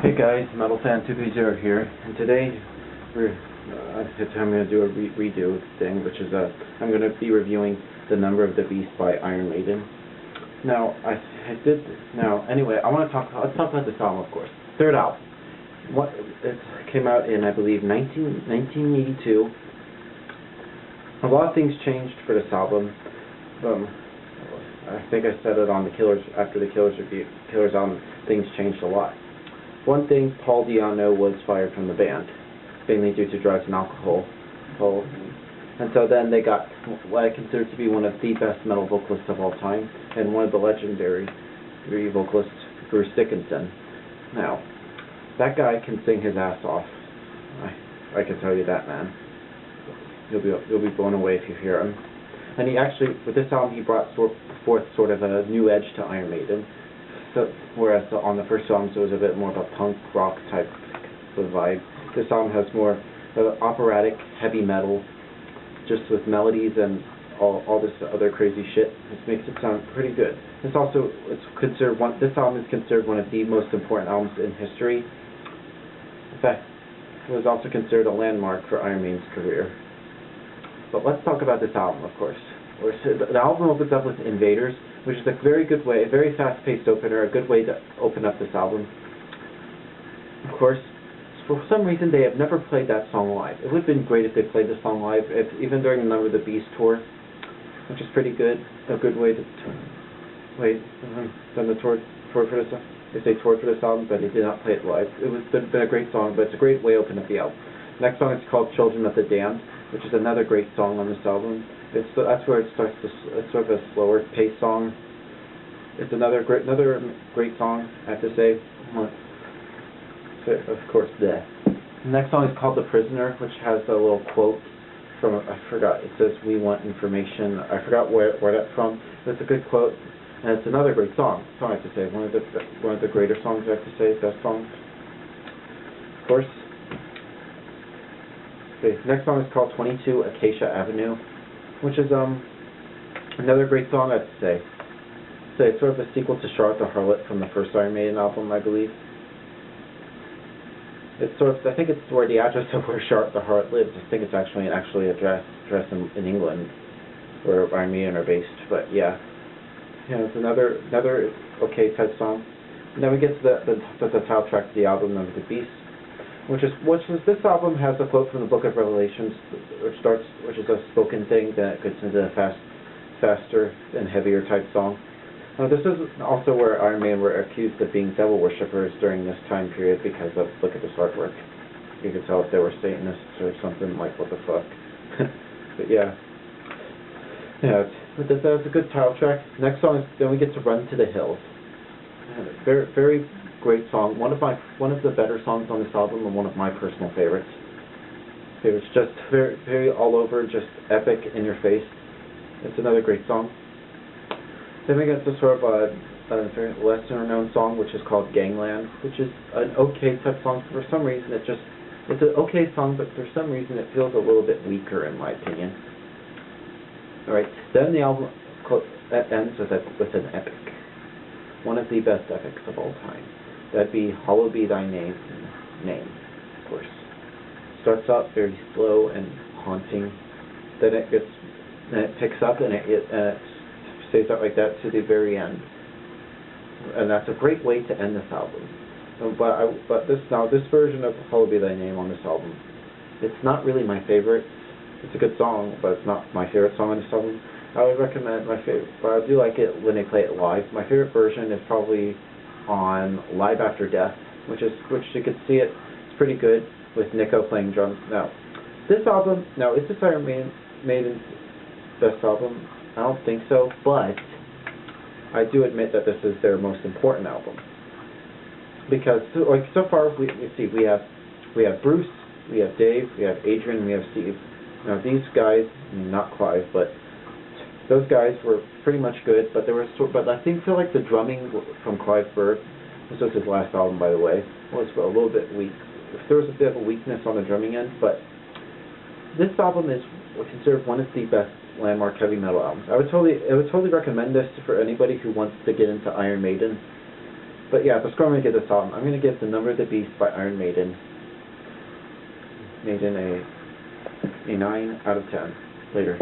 Hey guys, Metal Fan 230 here, and today I'm going to do a redo thing, which is I'm going to be reviewing The Number of the Beast by Iron Maiden. Now anyway, let's talk about this album, of course. Third album. It came out in, I believe, 1982. A lot of things changed for this album. I think I said it on the Killers after the Killers album. Things changed a lot. One thing, Paul Di'Anno was fired from the band, mainly due to drugs and alcohol. And so then they got what I consider to be one of the best metal vocalists of all time, and one of the legendary vocalists, Bruce Dickinson. Now, that guy can sing his ass off. I can tell you that, man. You'll be blown away if you hear him. And he actually, with this album, he brought forth sort of a new edge to Iron Maiden. So, whereas on the first album it was a bit more of a punk rock type of vibe. This album has more operatic, heavy metal, just with melodies and all this other crazy shit. This makes it sound pretty good. This album is considered one of the most important albums in history. In fact, it was also considered a landmark for Iron Maiden's career. But let's talk about this album, of course. The album opens up with Invaders, which is a very good way, a very fast-paced opener, a good way to open up this album. Of course, for some reason they have never played that song live. It would have been great if they played the song live, even during the Number of the Beast tour, which is pretty good. A good way to done the tour for this. If they toured for this album, but they did not play it live. It was been a great song, but it's a great way to open up the album. Next song is called Children of the Damned, which is another great song on this album. That's where it starts to, it's sort of a slower paced song. It's another great song, I have to say. So, of course, the next song is called The Prisoner, which has a little quote from, I forgot, it says, "We want information." I forgot where that's from, but it's a good quote, and it's another great song. I have to say, one of the greater songs, I have to say, best songs. Of course. Okay, next song is called 22 Acacia Avenue, which is another great song, I have to say. So it's sort of a sequel to Charlotte the Harlot from the first Iron Maiden album, I believe. It's sort of, I think it's where the address of where Charlotte the Harlot lives. I think it's actually address in England, where Iron Maiden are based. But yeah, it's another okay type song. And then we get to the title track of the album, Number of the Beast. This album has a quote from the Book of Revelations, which is a spoken thing that gets into a faster and heavier type song. This is also where Iron Maiden were accused of being devil worshippers during this time period because of, look at this artwork. You could tell if they were Satanists or something, like, what the fuck. But yeah, but that's a good title track. Next song is, then we get to Run to the Hills. Very, very great song. One of the better songs on this album, and one of my personal favorites. It was just very, very all over, just epic, in your face. It's another great song. Then we get to sort of a very lesser known song, which is called Gangland, which is an okay type song. For some reason, it's an okay song, but for some reason it feels a little bit weaker, in my opinion. All right. Then the album ends with an epic, one of the best epics of all time. That'd be Hallowed Be Thy Name, of course. Starts out very slow and haunting, then it picks up and it stays out like that to the very end. And that's a great way to end this album. But this version of Hallowed Be Thy Name on this album, it's not really my favorite. It's a good song, but it's not my favorite song on this album. I would recommend my favorite, but I do like it when they play it live. My favorite version is probably on Live After Death, which you can see it's pretty good with Nico playing drums. Now, is this Iron Maiden's best album? I don't think so, but I do admit that this is their most important album, because so far we have Bruce, we have Dave, we have Adrian, we have Steve. Now these guys, not Clive, but those guys were pretty much good, but I feel like the drumming from Clive Burr, this was his last album, by the way, was a little bit weak. There was a bit of a weakness on the drumming end, but this album is considered one of the best landmark heavy metal albums. I would totally recommend this for anybody who wants to get into Iron Maiden. But yeah, the score I'm going to give this album, I'm going to give The Number of the Beast by Iron Maiden a 9 out of 10. Later.